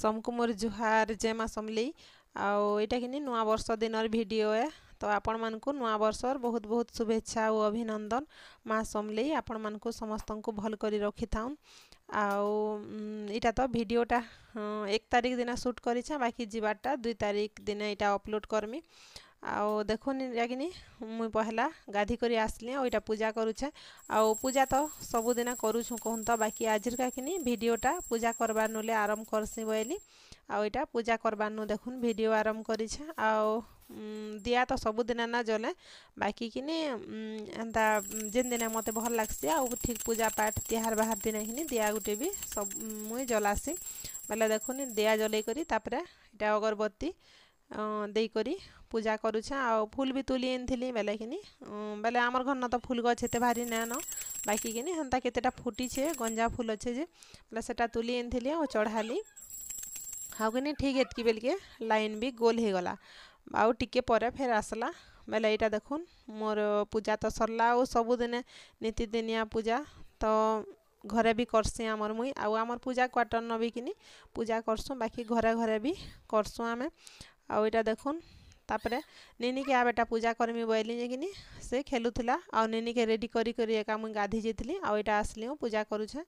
समको मोर जुहार जय माँ समलेई आउ एटा कि नुआ वर्ष दिनर वीडियो है तो आपण मानकु नुआ वर्षर बहुत बहुत शुभेच्छा और अभिनंदन माँ समलेई आपण मानकु समस्त को भल करी रखी थाउन आउ इटा तो वीडियोटा 1 तारिख दिन शूट करिछा बाकी जीवाटा 2 तारिख दिन इटा अपलोड करमी आउ देखुन जाकिनी मुई पहला गाधी करी आसली और इटा पूजा करुछे आउ पूजा तो सबुदिन करुछु कहूँ तो बाकी आजिर का किनी वीडियोटा पूजा करबार नुले आरंभ करसी बोली आउ इटा पूजा करबार नु देखुन वीडियो आरंभ करिछे आउ दिया तो सबुदिन ना जले बाकी किनी एंता जेन दिन मते भल लागसी आउ ठीक पूजा पाठ तिहार बाहर दिन किनी दिया गुटे भी सब मुई जलासी बेले देखुन दिया जलै करी तापरे इटा अगरबत्ती देई करी पूजा करुछे आ फूल भी तुली एनथिली बेले किनी बेले आमर घर न तो फूल गछ एते भारी नैन बाकी किनी हंता केतेटा फुटी छे गंजा फूल अच्छे जे बेले सेटा तुली एनथिली आ चढ़ाली हाउ किनी ठीक एतकी बेल के लाइन भी गोल हे गला आउ टिके परे फेर आसला बेले एटा देखुन मोर पूजा तो सरला और सबुदिन नीतिदिनिया पूजा तो घरे भी करसी आमर मुई आउ आमर पूजा क्वार्टर न भी किनी पूजा करसु बाकी घरे घरे भी करसु आमे आउ एटा देखुन तापरे निनी के आ बेटा पूजा करमी बोली जे किनी से खेलुथिला आउ निनी के रेडी करी करी एका मुई गाधी जेतली आउ एटा आसली पूजा करूछे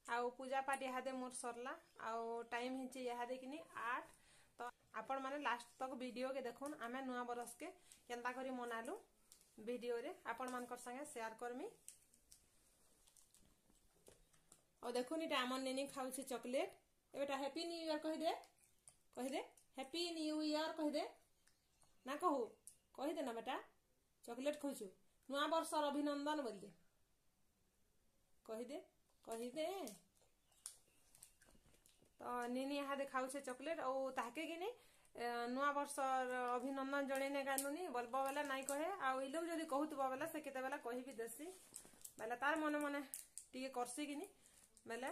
आउ पूजा पाठ यादे मोर सरला आउ टाइम हिंचे यादे किनी 8 तो आपण माने लास्ट तक वीडियो के देखुन आमे नुआ बरस के केंता करी मनालु वीडियो रे आपण मानकर संगे शेयर करमी और देखुन इटा आमन निनी खाउछे चॉकलेट एटा हैप्पी न्यू ईयर कहि दे हैप्पी न्यू ईयर कहि दे ना कहू कहि दे ना बेटा चॉकलेट खाउछु नुआ वर्षर अभिनंदन बोल दे कहि दे तो निनी यहाँ दे खाउछे चॉकलेट और ताके किनी नुआ वर्षर अभिनंदन जणेने कानुनी बोलबो बेला नाइ कहे आ ई लोग जदी कहूतबो बेला से केते बेला कहि भी देसी बेला तार मने मने टिके करसी किनी बेले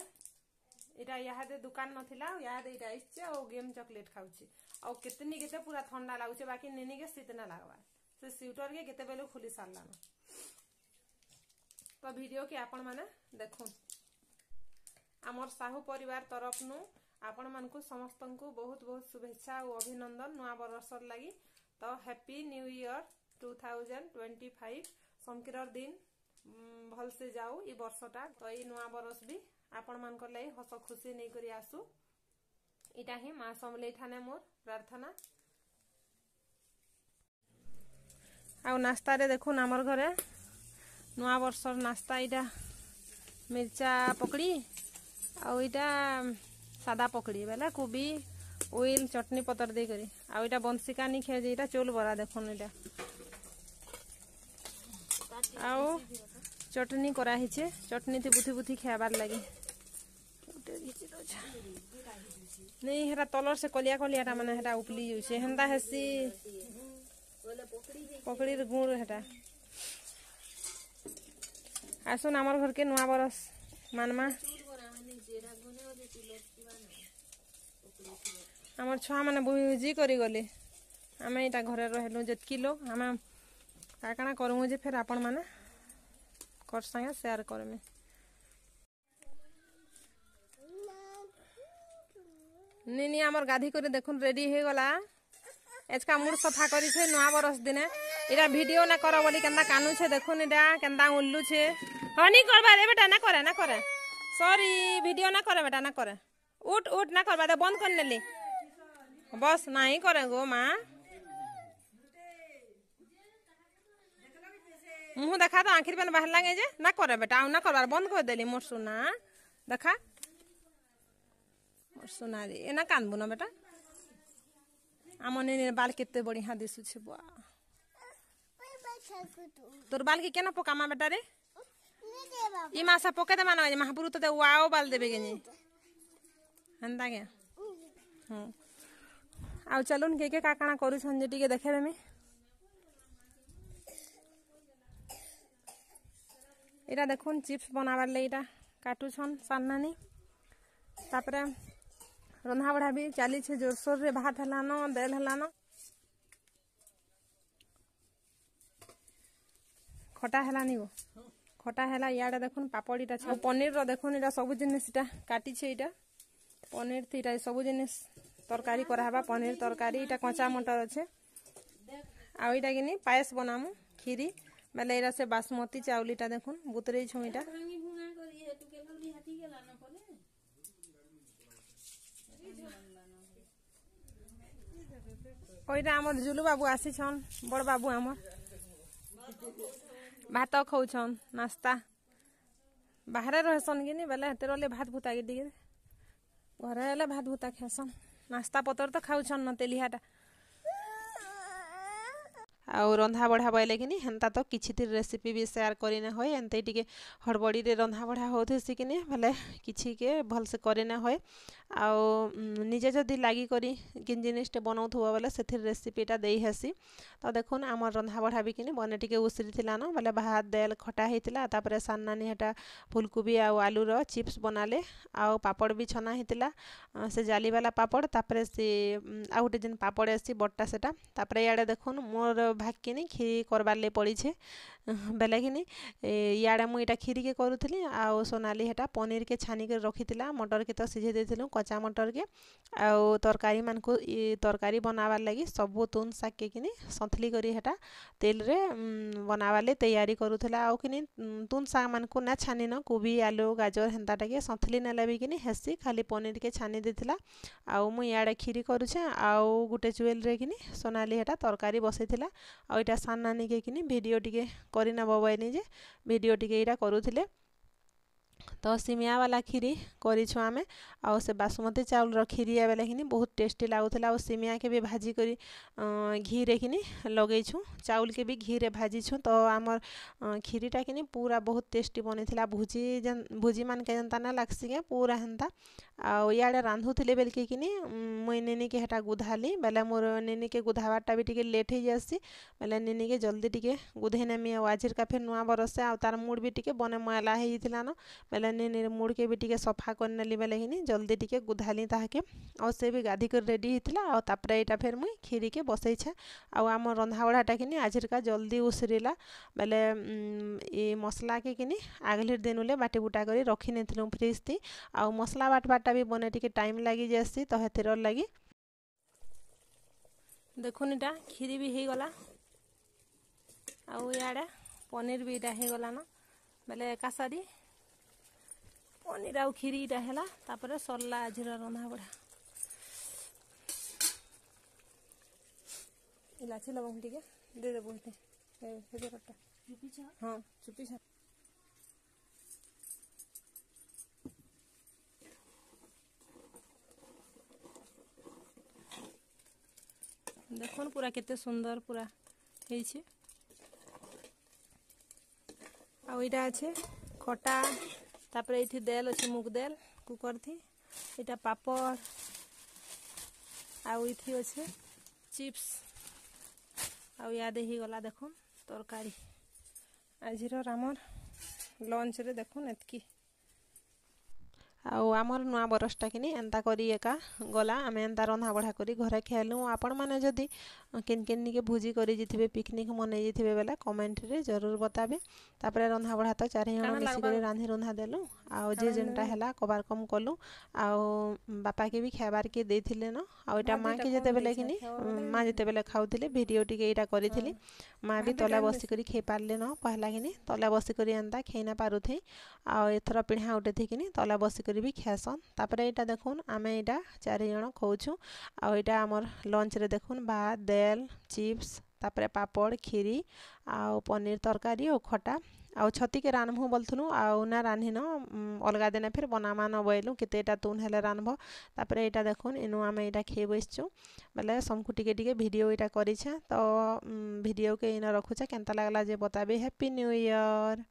इटा यहाँ दे दुकान नथिला यहाँ दे इटा आइछे और गेम चॉकलेट खाउछी और कितनी केते पूरा ठंडा लागुछे बाकी निनी के शीत ना लागबा से स्वेटर के केते बेले खुली सारला तो वीडियो के आपण माने देखुन आमर साहू परिवार तरफ नु आपण मानकु समस्त को बहुत बहुत शुभेच्छा और अभिनंदन नुआ बरसर लागि तो हैप्पी न्यू ईयर 2025 संकिरर दिन भल से जाऊ ई वर्षटा तो ई नुआ बरस भी आपण मानकर लाई हस खुशी नहीं करी आसु इटा ही माँ समलेई थाने मोर प्रार्थना आउ नास्ता रे देखुन आमर घरे नुआ वर्षर नास्ता इटा मिर्चा पकड़ी आउ इटा सादा पकड़ी बेला कोबी ऑयल चटनी पतर दे करी आउ इटा बंसिका नी खे जे इटा चोल बरा देखुन इटा आउ चटनी करा हिचे चटनी थी बुथी बुथी खाबार लगी नहीं हेरा तलर से कलिया कलियाटा माने हेटा उपली जुसे हेंदा हेसी पकड़ीर गुड़ हेटा आसुन आमर घर के नुआ बरस मानमा आमर छुआ माने बुझी करी गले आमे इटा घरे रहलु जतकी लोग आमे काकाना करमु जे फिर आपण माने कर संगे शेयर करमे निनी आमर गाधी करे देखुन रेडी हे गला एचका मूड सफा करी छे नुआ बरस दिने इरा वीडियो ना करो बोली केंदा कानू छे देखुन इडा केंदा उल्लू छे हनी करबा रे बेटा ना करे सॉरी वीडियो ना करे बेटा ना करे उठ ना करबा दे बंद कर नेली बस नहीं करे गो मां मुंह देखा तो आखिर पेन बाहर लागे जे ना करे बेटा ना करबार बंद कर देली मोर सुना देखा मोर सुना रे एना कानबो ना बेटा आमने बाल केते बढ़िया दिसु छे बुआ तोर बाल के केना पकामा बेटा रे ई मासा पके दे मानो महापुरु तो वाओ बाल देबे गेनी हंदा के आ चलुन के काकाना करू छन जे टिके देखे देमी इटा देखुन चिप्स बनाबार ले इटा काटू छन सान्नानी तापरे रंधा बढ़ा भी चली छे जोरसोर रे भात हलानो दाल हलानो खटा हलानी गो खटा हला याडे देखुन पापड़ीटा छे पनीर रो देखुन इटा सब जिनिस इटा काटी छे इटा पनीर थी इटा सब जिनिस तरकारी करावा पनीर तरकारी इटा कच्चा मटर अच्छे आउ इटा कि पायस बनामु खीरी बेले इरा से बासमती चाउल इटा देखुन बुतरे छु इटा ओइटा हमर जुलू बाबू आसीछन बड़ बाबू हमर भात खाउछन नाश्ता बाहर रहसन कि बेले हेते रहले भात भुता के दिए घरे हेले भात भुता खेसन नाश्ता पतर तो खाउछन न तेलिहाटा आउ रंधा बढ़ा बोले कि हेन्ता तो किछि रेसिपी भी शेयर करिना होय एंते टिके हड़बड़ी रे रंधा बढ़ा होथि कि भले किछि के भल से करिना होय आउ निजे जदी लागी करी किन जिनिसटे बनाउथुवा बेले सेथिर रेसिपीटा देई हेसी तो देखुन हमर रंधा बढ़ा भी कि बने टिके उसरी थिला न बेले भात दाल खटा हेतिला तापरे सान्नानी हेटा फूलकोबी आउ आलू रो चिप्स बनाले आउ पापड़ भी छना हेतिला से जाली वाला पापड़ तापरे से आउ गोटे जिन पापड़ आसी बट्टा सेटा तापरे याडे देखुन मोर भागकिनी खीरी करबार ले पड़ी छे बेले कि इे मुझे खीरी के करूली आउ सोनाली हेटा पनीर के छानी के रखीला मटर के तो सिझे देथिलु कच्चा मटर के आउ तरकारी मान को तरकारी बनावार लगी सबू तुन शाक के किनी संथली करी हेटा तेल रे बनावार ले तैयारी करूला आउ कि तुन शाक मान को ना छानी न कोबी आलू गाजर हेन्ताटा के संथली नेले भी कि हेसी खाली पनीर के छानी देथिला आउ मु इे खीरी करूछे आउ गुटे चुएल रे कि सोनाली हेटा तरकारी बसैथिला आउ इटा सान नानी के कि वीडियो टिके करिना बबाइनी जे वीडियो टिके इटा करूथिले तो सिमिया वाला खीरी करिछु आमे आउ से बासमती चाउल रो खीरी बेले कि बहुत टेस्टी लागुथला आउ सिमिया के भी भाजी करी घी रे कि लगेछु चाउल के भी घी रे भाजीछु तो आमर खीरीटा कि पूरा बहुत टेस्टी बनिथिला भुजी मान के जनता ना लागसी के पूरा हेन्ता आउ इे रांधुथिले बेल के कि मुई निनी के हेटा गुधाली बेले मोर निनी के गुधावाटा भी टिके लेट हो जासी बेले निनी के जल्दी टिके गुधे नेमी आउ आजिर का फिर नुआ बरसे आउ तार मूड भी टिके बने मैला हे जिथिला न बेले निनी मूड के भी टिके सफा कर नेली बेले कि जल्दी टिके गुधाली ताहाके आउ से भी गाधी कर रेडी हिथिला आउ तापरे इटा फिर मुई खीरी के बसैछे आउ आम रंधा बढ़ाटा कि आजिर का जल्दी उसरिला बेले ए मसला के कि आगलिर दिनुले बाटी बुटा करी रखी नेथिलु फ्रिज थी आउ मसला बाटबाटा भी बने टिके टाइम लागी जासी तो हेतिर लगी देखुन इटा खीरी भी हे गला आउ याडे पनीर भी इटा हे गला न बेले एका सारी पनीर आउ खीरी इटा हेला तापरे सरला आजिर रंधा बढ़ा इलाची लवंग टिके दे देबो इते हे रटा चुपी छ हां चुपी छ देखुन पूरा केते सुंदर पूरा हे छे आउ इटा আছে खटा तापरे इथि देल अछि मुग देल कुकर थी इटा पापड़ आउ इथि अछि चिप्स आउ याद ही गला देखुन तरकारी आजिर आमर लंच रे देखुन एतकी आउ आमर नुआ बरसटा कि एंता करी एका गला आमे एंता रंधा बढ़ा करी घरे खेलु आपण माने जदी किन किन के भुजी करी जिथिबे पिकनिक मने जिथिबे बेला कमेंट रे जरूर बताबे तापरे रंधा बढ़ा तो चारि जण मिसी करी रांधी रुंधा देलु आउ जे जेनटा हैला कबार कम कलु आउ बापा के भी खाबार के देथिले न आउ एटा मां के जते बेले कि मां जते बेले खाउथिले वीडियो टिके एटा करिथिली मां भी तला बसी करी खे पारले न पहला कि तला बसी करी एंता खेना पारुथै आउ एथरा पिढा उठे थी कि तला बसी भी खेसन तापरे एटा देखुन आमे एटा चारि जण खाउछु आ एटा हमर लंच रे देखुन भात दाल चिप्स तापरे पापड़ खीरी आ पनीर तरकारी और खटा आ छती के रानभु बोलथुनु आ ना रान्हिन अलगा देना फिर बनामा न बइलु केते एटा तुन हेले रानभ तापरे एटा देखुन इनु आमे एटा खे बसछु बेले समकु टिके टिके वीडियो एटा करिछे तो वीडियो के इन रखुछे केनता लागला जे बताबे हैप्पी न्यू ईयर।